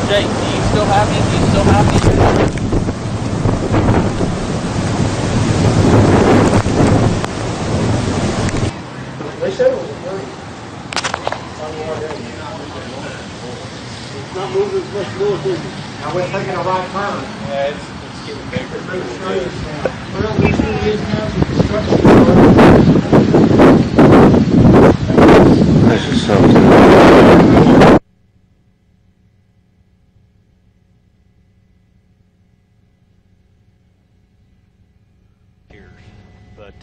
Jake, do you still have me? Do you still have me? They said it was a 30. It's not moving as much north, is it? Now we're taking a right turn. Yeah, it's getting bigger. Well, we see it is now, the construction. That's just something. But